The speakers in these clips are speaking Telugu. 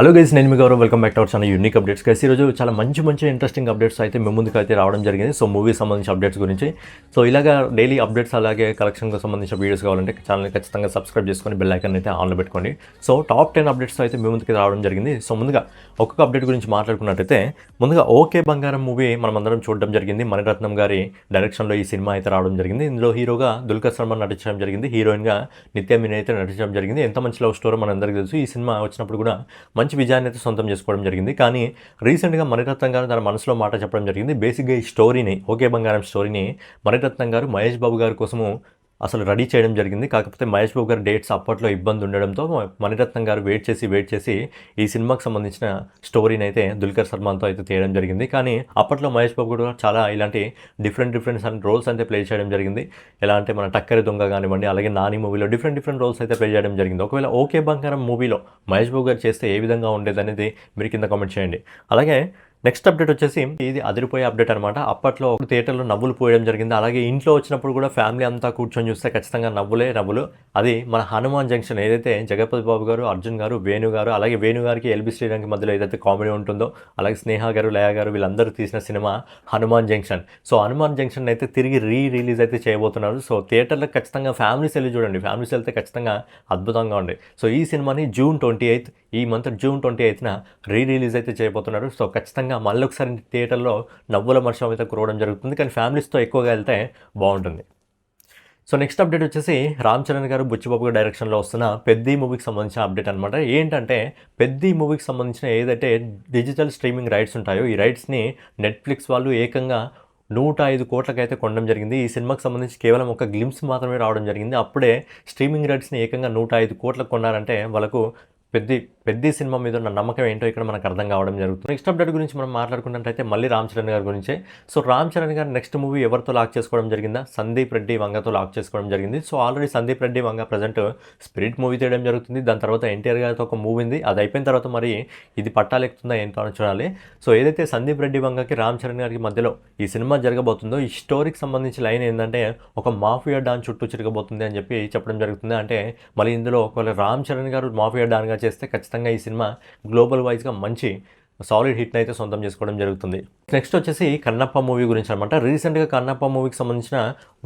హలో గైస్, నేను మీ Gaurav. Welcome back to our channel unique updates. Guys ఈరోజు చాలా మంచి ఇంట్రెస్టింగ్ అప్డేట్స్ అయితే మీ ముందుకు అయితే రావడం జరిగింది. సో మూవీ సంబంధించిన అప్డేట్స్ గురించి. సో ఇలాగా డైలీ అప్డేట్స్ అలాగే కలెక్షన్కి సంబంధించిన వీడియోస్ కావాలంటే ఛానల్ని ఖచ్చితంగా సబ్స్క్రైబ్ చేసుకొని బెల్ ఐకాన్ అయితే ఆన్లో పెట్టుకోండి. సో టాప్ 10 అప్డేట్స్ అయితే మీ ముందుకు రావడం జరిగింది. సో ముందుగా ఒక్కొక్క అప్డేట్ గురించి మాట్లాడుకున్నట్టయితే ముందుగా ఓకే బంగారం మూవీ మనం అందరం చూడడం జరిగింది. మణిరత్నం గారి డైరెక్షన్లో ఈ సినిమా అయితే రావడం జరిగింది. ఇందులో హీరోగా దుల్కర్ సల్మాన్ నటించడం జరిగింది. హీరోయిన్గా నిత్య మీనన్ అయితే నటించడం జరిగింది. ఎంత మంచి లవ్ స్టోరీ మనందరికీ తెలుసు. ఈ సినిమా వచ్చినప్పుడు కూడా మంచి విజయాన్ని అయితే సొంతం చేసుకోవడం జరిగింది. కానీ రీసెంట్గా మణిరత్నం గారు తన మనసులో మాట చెప్పడం జరిగింది. బేసిక్గా ఈ స్టోరీని, ఓకే బంగారం స్టోరీని మణిరత్నం గారు మహేష్ బాబు గారి కోసము అసలు రెడీ చేయడం జరిగింది. కాకపోతే మహేష్ బాబు గారి డేట్స్ అప్పట్లో ఇబ్బంది ఉండడంతో మణిరత్నం గారు వెయిట్ చేసి ఈ సినిమాకి సంబంధించిన స్టోరీని అయితే దుల్కర్ సల్మాన్తో అయితే తీయడం జరిగింది. కానీ అప్పట్లో మహేష్ బాబు కూడా చాలా ఇలాంటి డిఫరెంట్ రోల్స్ అయితే ప్లే చేయడం జరిగింది. ఎలా అంటే మన టక్కరి దొంగ కానివ్వండి, అలాగే నాని మూవీలో డిఫరెంట్ రోల్స్ అయితే ప్లే చేయడం జరిగింది. ఒకవేళ ఓకే బంగారం మూవీలో మహేష్ బాబు గారు చేస్తే ఏ విధంగా ఉండేది అనేది మీరు కింద కామెంట్ చేయండి. అలాగే నెక్స్ట్ అప్డేట్ వచ్చేసి ఇది అదిరిపోయే అప్డేట్ అనమాట. అప్పట్లో థియేటర్లో నవ్వులు పోయడం జరిగింది. అలాగే ఇంట్లో వచ్చినప్పుడు కూడా ఫ్యామిలీ అంతా కూర్చొని చూస్తే ఖచ్చితంగా నవ్వులు. అది మన హనుమాన్ జంక్షన్, ఏదైతే జగపతి బాబు గారు, అర్జున్ గారు, వేణు గారు, అలాగే వేణు గారికి ఎల్బి శ్రీరామ్కి మధ్యలో ఏదైతే కామెడీ ఉంటుందో, అలాగే స్నేహ గారు, లయ గారు వీళ్ళందరూ తీసిన cinema Hanuman junction. So Hanuman junction అయితే తిరిగి రిలీజ్ అయితే చేయబోతున్నారు. సో థియేటర్లో ఖచ్చితంగా ఫ్యామిలీస్ వెళ్ళి చూడండి. ఫ్యామిలీస్ వెళ్తే ఖచ్చితంగా అద్భుతంగా ఉంది. సో ఈ సినిమాని జూన్ 28 ఈ మంత్ జూన్ 28న రిలీజ్ అయితే చేయబోతున్నారు. సో ఖచ్చితంగా మళ్ళీ ఒకసారి థియేటర్లో నవ్వుల వర్షం అయితే కురవడం జరుగుతుంది. కానీ ఫ్యామిలీస్తో ఎక్కువగా వెళ్తే బాగుంటుంది. సో నెక్స్ట్ అప్డేట్ వచ్చేసి రామ్ చరణ్ గారు, బుచ్చిబాబు గారు డైరెక్షన్లో వస్తున్న పెద్ది మూవీకి సంబంధించిన అప్డేట్ అనమాట. ఏంటంటే పెద్ది మూవీకి సంబంధించిన ఏదైతే డిజిటల్ స్ట్రీమింగ్ రైట్స్ ఉంటాయో ఈ రైట్స్ని నెట్ఫ్లిక్స్ వాళ్ళు ఏకంగా 105 కోట్లకైతే కొనడం జరిగింది. ఈ సినిమాకి సంబంధించి కేవలం ఒక గ్లిమ్స్ మాత్రమే రావడం జరిగింది. అప్పుడే స్ట్రీమింగ్ రైట్స్ని ఏకంగా 105 కోట్లకు కొన్నారంటే వాళ్ళకు పెద్ద సినిమా మీద ఉన్న నమ్మకం ఏంటో ఇక్కడ మనకు అర్థం కావడం జరుగుతుంది. నెక్స్ట్ అప్డేట్ గురించి మనం మాట్లాడుకున్నట్టయితే మళ్ళీ రామ్ చరణ్ గారి గురించే. సో రామ్ చరణ్ గారు నెక్స్ట్ మూవీ ఎవరితో లాక్ చేసుకోవడం జరిగిందా? సందీప్ రెడ్డి వంగతో లాక్ చేసుకోవడం జరిగింది. So already Sandeep Reddy Vanga present spirit movie తీయడం జరుగుతుంది. దాని తర్వాత ఎన్టీఆర్ గారితో ఒక మూవీ ఉంది. అది అయిపోయిన తర్వాత మరి ఇది పట్టాలెక్కుతుందా ఏంటో అని చూడాలి. సో ఏదైతే సందీప్ రెడ్డి వంగకి రామ్ చరణ్ గారికి మధ్యలో ఈ సినిమా జరగబోతుందో ఈ స్టోరీకి సంబంధించి లైన్ ఏంటంటే ఒక మాఫియా డాన్ చుట్టూ తిరగబోతుంది అని చెప్పి చెప్పడం జరుగుతుంది. అంటే మళ్ళీ ఇందులో ఒకవేళ రామ్ చరణ్ గారు మాఫియా డాన్గా చేస్తే ఖచ్చితంగా ఈ సినిమా గ్లోబల్ వైజ్గా మంచి సాలిడ్ హిట్ని అయితే సొంతం చేసుకోవడం జరుగుతుంది. నెక్స్ట్ వచ్చేసి కన్నప్ప మూవీ గురించి అనమాట. రీసెంట్గా కన్నప్ప మూవీకి సంబంధించిన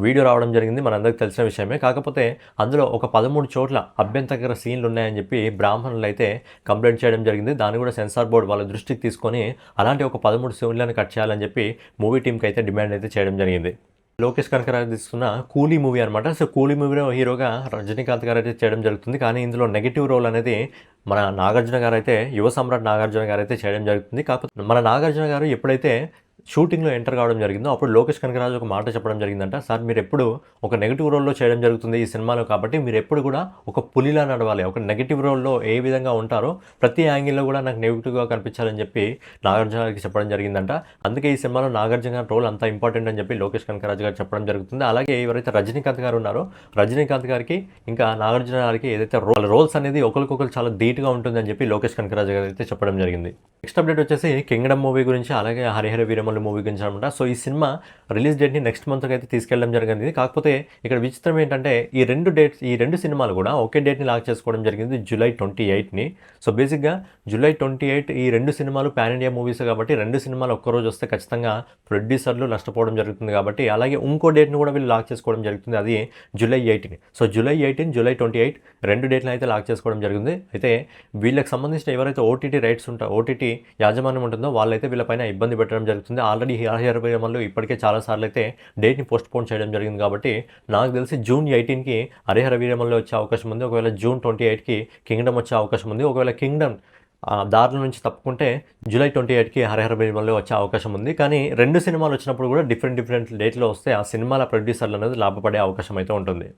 వీడియో రావడం జరిగింది. మనందరికీ తెలిసిన విషయమే. కాకపోతే అందులో ఒక 13 చోట్ల అభ్యంతరకర సీన్లు ఉన్నాయని చెప్పి బ్రాహ్మణులు అయితే కంప్లైంట్ చేయడం జరిగింది. దాన్ని కూడా సెన్సార్ బోర్డు వాళ్ళ దృష్టికి తీసుకొని అలాంటి ఒక 13 సీన్లను కట్ చేయాలని చెప్పి మూవీ టీంకి అయితే డిమాండ్ అయితే చేయడం జరిగింది. లోకేష్ కనకరాజు తీసుకున్న కూలీ మూవీ అనమాట. సో కూలీ మూవీలో హీరోగా రజనీకాంత్ గారు అయితే చేయడం జరుగుతుంది. కానీ ఇందులో నెగిటివ్ రోల్ అనేది మన నాగార్జున గారు అయితే, యువ సమ్రాట్ నాగార్జున గారు అయితే చేయడం జరుగుతుంది. కాకపోతే మన నాగార్జున గారు ఎప్పుడైతే షూటింగ్లో ఎంటర్ కావడం జరిగిందో అప్పుడు లోకేష్ కనకరాజు ఒక మాట చెప్పడం జరిగిందంట. సార్ మీరు ఎప్పుడు ఒక నెగిటివ్ రోల్లో చేయడం జరుగుతుంది ఈ సినిమాలో, కాబట్టి మీరు ఎప్పుడు కూడా ఒక పులిలా నడవాలి. ఒక నెగిటివ్ రోల్లో ఏ విధంగా ఉంటారో ప్రతి యాంగిల్లో కూడా నాకు నెగిటివ్గా కనిపించాలని చెప్పి నాగార్జున గారికి చెప్పడం జరిగిందంట. అందుకే ఈ సినిమాలో నాగార్జున గారి రోల్ అంత ఇంపార్టెంట్ అని చెప్పి లోకేష్ కనకరాజు గారు చెప్పడం జరుగుతుంది. అలాగే ఎవరైతే రజనీకాంత్ గారు ఉన్నారో రజనీకాంత్ గారికి ఇంకా నాగార్జున గారికి ఏదైతే రోల్స్ అనేది ఒకరికొకరు చాలా ధీటుగా ఉంటుందని చెప్పి లోకేష్ కనకరాజు గారు అయితే చెప్పడం జరిగింది. నెక్స్ట్ అప్డేట్ వచ్చేసి కింగ్డమ్ మూవీ గురించి, అలాగే హరిహర వీరమల్లు మూవీ గురించి అనమాట. సో ఈ సినిమా రిలీజ్ డేట్ని నెక్స్ట్ మంత్కి అయితే తీసుకెళ్ళడం జరిగింది. కాకపోతే ఇక్కడ విచిత్రం ఏంటంటే ఈ రెండు సినిమాలు కూడా ఒకే డేట్ని లాక్ చేసుకోవడం జరిగింది, జూలై 28ని. సో బేసిక్గా జూలై 28 ఈ రెండు సినిమాలు పాన్ ఇండియా మూవీస్ కాబట్టి రెండు సినిమాలు ఒక్కరోజు వస్తే ఖచ్చితంగా ప్రొడ్యూసర్లు నష్టపోవడం జరుగుతుంది కాబట్టి అలాగే ఇంకో డేట్ని కూడా వీళ్ళు లాక్ చేసుకోవడం జరుగుతుంది, అది జూలై 18. సో జూలై 18, జూలై 28 రెండు డేట్లను అయితే లాక్ చేసుకోవడం జరిగింది. అయితే వీళ్ళకి సంబంధించిన ఎవరైతే ఓటీటీ రైట్స్ ఉంటారో, ఓటీటీ యాజమాన్యం ఉంటుందో వాళ్ళైతే వీళ్ళపైన ఇబ్బంది పెట్టడం జరుగుతుంది. ఆల్రెడీ హరిహర వీరమల్లు ఇప్పటికే చాలాసార్లు అయితే డేట్ని పోస్ట్పోన్ చేయడం జరిగింది కాబట్టి నాకు తెలిసి జూన్ 18కి హరిహర వీరమల్లు వచ్చే అవకాశం ఉంది. ఒకవేళ జూన్ 28కి కింగ్డమ్ వచ్చే అవకాశం ఉంది. ఒకవేళ కింగ్డమ్ దారుల నుంచి తప్పుకుంటే జూలై 28కి హరిహర వీరమల్లు వచ్చే అవకాశం ఉంది. కానీ రెండు సినిమాలు వచ్చినప్పుడు కూడా డిఫరెంట్ డేట్లో వస్తే ఆ సినిమాల ప్రొడ్యూసర్లు అనేది లాభపడే అవకాశం అయితే ఉంటుంది.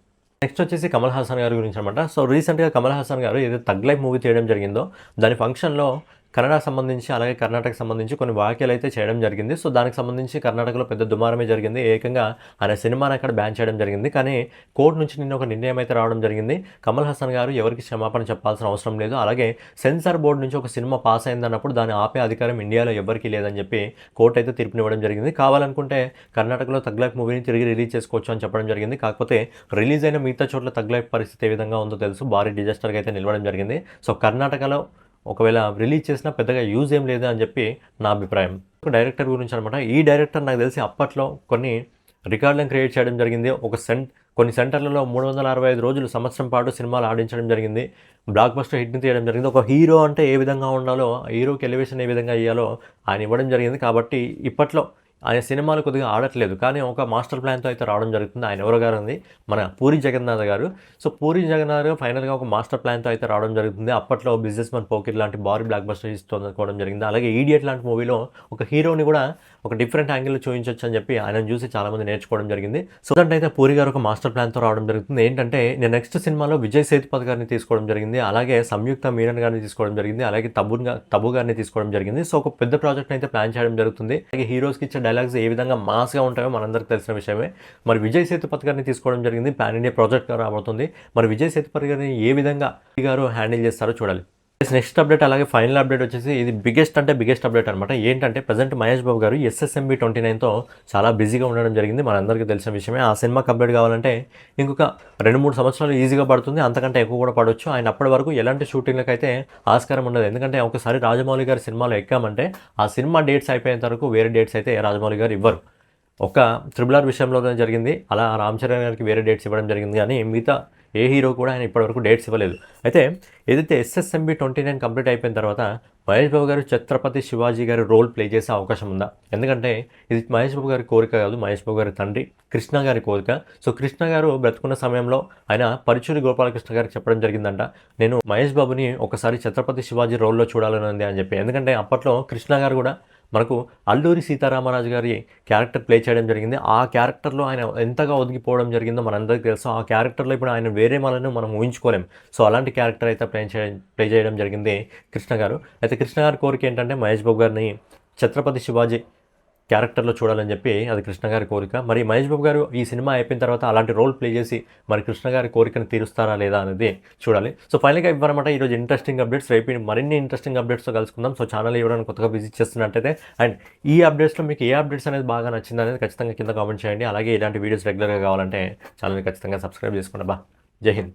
నెక్స్ట్ వచ్చేసి కమల్ హాసన్ గారి గురించి అనమాట. సో రీసెంట్గా కమల్ హాసన్ గారు ఏదైతే తగ్ లైఫ్ మూవీ చేయడం జరిగిందో దాని ఫంక్షన్లో కన్నడ సంబంధించి అలాగే కర్ణాటక సంబంధించి కొన్ని వ్యాఖ్యలు అయితే చేయడం జరిగింది. సో దానికి సంబంధించి కర్ణాటకలో పెద్ద దుమారమే జరిగింది. ఏకంగా ఆయన సినిమాని అక్కడ బ్యాన్ చేయడం జరిగింది. కానీ కోర్టు నుంచి నిన్న ఒక నిర్ణయం అయితే రావడం జరిగింది. కమల్ హాసన్ గారు ఎవరికి క్షమాపణ చెప్పాల్సిన అవసరం లేదు. అలాగే సెన్సార్ బోర్డు నుంచి ఒక సినిమా పాస్ అయిందన్నప్పుడు దాన్ని ఆపే అధికారం ఇండియాలో ఎవరికీ లేదని చెప్పి కోర్టు అయితే తీర్పునివ్వడం జరిగింది. కావాలనుకుంటే కర్ణాటకలో తగ్ లైఫ్ మూవీని తిరిగి రిలీజ్ చేసుకోవచ్చు అని చెప్పడం జరిగింది. కాకపోతే రిలీజ్ అయిన మిగతా చోట్ల తగ్ లైఫ్ పరిస్థితి ఏ విధంగా ఉందో తెలుసు, భారీ డిజాస్టర్గా అయితే నిలవడం జరిగింది. సో కర్ణాటకలో ఒకవేళ రిలీజ్ చేసినా పెద్దగా యూజ్ ఏం లేదు అని చెప్పి నా అభిప్రాయం. డైరెక్టర్ గురించి అనమాట. ఈ డైరెక్టర్ నాకు తెలిసి అప్పట్లో కొన్ని రికార్డులను క్రియేట్ చేయడం జరిగింది. కొన్ని సెంటర్లలో 365 రోజులు సంవత్సరం పాటు సినిమాలు ఆడించడం జరిగింది. బ్లాక్ బస్టర్ హిట్ని తీయడం జరిగింది. ఒక హీరో అంటే ఏ విధంగా ఉండాలో, హీరోకి ఎలివేషన్ ఏ విధంగా ఇవ్వాలో ఆయన ఇవ్వడం జరిగింది. కాబట్టి ఇప్పట్లో ఆయన సినిమాలు కొద్దిగా ఆడట్లేదు, కానీ ఒక మాస్టర్ ప్లాన్తో అయితే రావడం జరుగుతుంది. ఆయన ఎవరో గారు ఉంది, మన పూరి జగన్నాథ్ గారు. సో పూరి జగన్నాథ్ గారు ఫైనల్గా ఒక మాస్టర్ ప్లాన్తో అయితే రావడం జరుగుతుంది. అప్పట్లో బిజినెస్ మ్యాన్ పోకిర్ లాంటి భారీ బ్లాక్ బస్టర్ హిట్స్ అందుకోవడం జరిగింది. అలాగే ఈడియట్ లాంటి మూవీలో ఒక హీరోని కూడా ఒక డిఫరెంట్ యాంగిల్లో చూపించవచ్చు అని చెప్పి ఆయన చూసి చాలామంది నేర్చుకోవడం జరిగింది. సో అయితే పూరి గారు ఒక మాస్టర్ ప్లాన్తో రావడం జరుగుతుంది. ఏంటంటే నేను నెక్స్ట్ సినిమాలో విజయ్ సేతుపతి గారిని తీసుకోవడం జరిగింది, అలాగే సంయుక్త మీనన్ గారిని తీసుకోవడం జరిగింది, అలాగే తబు గారిని తీసుకోవడం జరిగింది. సో ఒక పెద్ద ప్రాజెక్ట్ అయితే ప్లాన్ చేయడం జరుగుతుంది. అలాగే హీరోస్కి ఇచ్చే డైలాగ్స్ ఏ విధంగా మాస్గా ఉంటాయో మనందరికీ తెలిసిన విషయమే. మరి విజయ్ సేతుపతి గారిని తీసుకోవడం జరిగింది. పాన్ ఇండియా ప్రాజెక్ట్గా రాబోతుంది. మరి విజయ్ సేతుపతి గారిని ఏ విధంగా గారు హ్యాండిల్ చేస్తారో చూడాలి. నెక్స్ట్ అప్డేట్, అలాగే ఫైనల్ అప్డేట్ వచ్చేసి ఇది బిగ్గెస్ట్ అప్డేట్ అనమాట. ఏంటంటే ప్రజెంట్ మహేష్ బాబు గారు SSMB 29తో చాలా బిజీగా ఉండడం జరిగింది. మనందరికీ తెలిసిన విషయమే. ఆ సినిమాకి అప్డేట్ కావాలంటే ఇంకొక 2-3 సంవత్సరాలు ఈజీగా పడుతుంది, అంతకంటే ఎక్కువ కూడా పడవచ్చు. ఆయన అప్పటి వరకు ఎలాంటి షూటింగ్లకు అయితే ఆస్కారం ఉండదు. ఎందుకంటే ఒకసారి రాజమౌళి గారి సినిమాలో ఎక్కామంటే ఆ సినిమా డేట్స్ అయిపోయేంత వరకు వేరే డేట్స్ అయితే రాజమౌళి గారు ఇవ్వరు. ఒక RRR విషయంలోనే జరిగింది అలా. రామ్ చరణ్ గారికి వేరే డేట్స్ ఇవ్వడం జరిగింది, కానీ మిగతా ఏ హీరో కూడా ఆయన ఇప్పటివరకు డేట్స్ ఇవ్వలేదు. అయితే ఏదైతే SSMB 29 కంప్లీట్ అయిపోయిన తర్వాత మహేష్ బాబు గారు ఛత్రపతి శివాజీ గారి రోల్ ప్లే చేసే అవకాశం ఉందా? ఎందుకంటే ఇది మహేష్ బాబు గారి కోరిక కాదు, మహేష్ బాబు గారి తండ్రి కృష్ణ గారి కోరిక. సో కృష్ణ గారు బ్రతుకున్న సమయంలో ఆయన పరుచూరి గోపాలకృష్ణ గారికి చెప్పడం జరిగిందంట, నేను మహేష్ బాబుని ఒకసారి ఛత్రపతి శివాజీ రోల్లో చూడాలని ఉంది అని చెప్పి. ఎందుకంటే అప్పట్లో కృష్ణ గారు కూడా మనకు అల్లూరి సీతారామరాజు గారి క్యారెక్టర్ ప్లే చేయడం జరిగింది. ఆ క్యారెక్టర్లో ఆయన ఎంతగా ఒదిగిపోవడం జరిగిందో మనందరికీ తెలుసు. ఆ క్యారెక్టర్లో ఇప్పుడు ఆయన వేరే వాళ్ళను మనం ఊహించుకోలేం. సో అలాంటి క్యారెక్టర్ అయితే ప్లే చేయడం జరిగింది కృష్ణ గారు. అయితే కృష్ణ గారి కోరిక ఏంటంటే మహేష్ బాబు గారిని ఛత్రపతి శివాజీ క్యారెక్టర్లో చూడాలని చెప్పి అది కృష్ణ గారి కోరిక. మరి మహేష్ బాబు గారు ఈ సినిమా అయిపోయిన తర్వాత అలాంటి రోల్ ప్లే చేసి మరి కృష్ణ గారి కోరికను తీరుస్తారా లేదా అనేది చూడాలి. సో ఫైనల్గా ఇవ్వనమాట ఈరోజు ఇంట్రెస్టింగ్ అప్డేట్స్. రేపు మరిన్ని ఇంట్రెస్టింగ్ అప్డేట్స్తో కలుసుకుందాం. సో ఛానల్ ఎవరైనా కొత్తగా విజిట్ చేస్తున్నట్టయితే అండ్ ఈ అప్డేట్స్లో మీకు ఏ అప్డేట్స్ అనేది బాగా నచ్చింది అనేది ఖచ్చితంగా కింద కామెంట్ చేయండి. అలాగే ఇలాంటి వీడియోస్ రెగ్యులర్గా కావాలంటే ఛానల్ని ఖచ్చితంగా సబ్స్క్రైబ్ చేసుకోండి. జై హింద్.